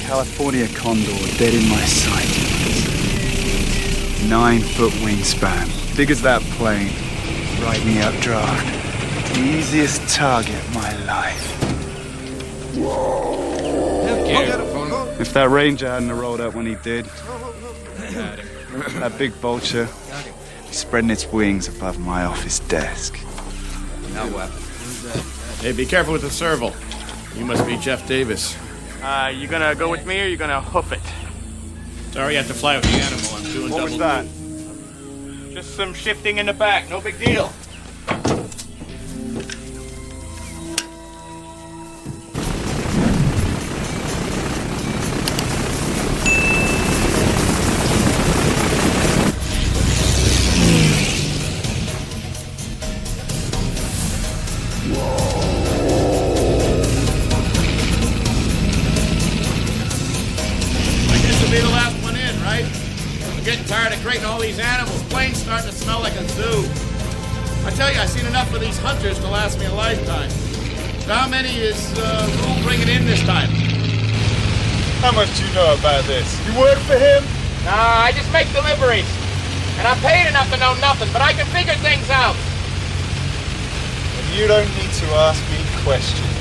California condor dead in my sight. 9-foot wingspan. Big as that plane. Ride me updraft. Easiest target of my life. If that ranger hadn't rolled up when he did, that big vulture spreading its wings above my office desk. No weapon. Hey, be careful with the serval. You must be Jeff Davis. You gonna go with me or you gonna hoof it? Sorry you have to fly with the animal. I'm doing What was that? Just some shifting in the back, no big deal. Be the last one in, right? I'm getting tired of creating all these animals. Plane's starting to smell like a zoo. I tell you, I've seen enough of these hunters to last me a lifetime. So how many is Rule bringing in this time? How much do you know about this? You work for him? Nah, I just make deliveries. And I'm paid enough to know nothing, but I can figure things out. And you don't need to ask me questions.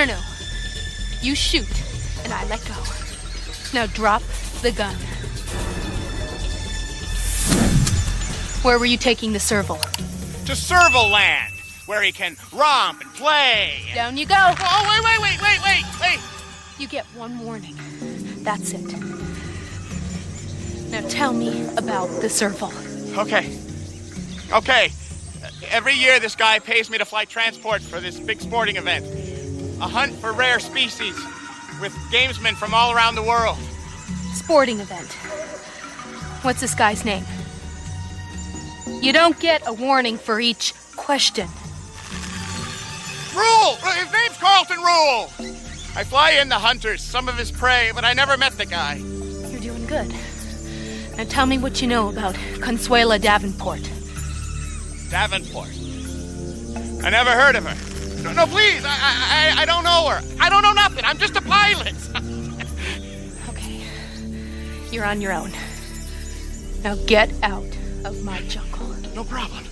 No. You shoot, and I let go. Now drop the gun. Where were you taking the serval? To Serval Land, where he can romp and play. Down you go. Oh, wait. You get one warning. That's it. Now tell me about the serval. Okay. Every year this guy pays me to fly transport for this big sporting event. A hunt for rare species with gamesmen from all around the world. Sporting event. What's this guy's name? You don't get a warning for each question. Rule! His name's Carlton Rule! I fly in the hunters, some of his prey, but I never met the guy. You're doing good. Now tell me what you know about Consuela Davenport. Davenport? I never heard of her. No, please, I don't know her. I don't know nothing. I'm just a pilot. Okay. You're on your own. Now get out of my jungle. No problem.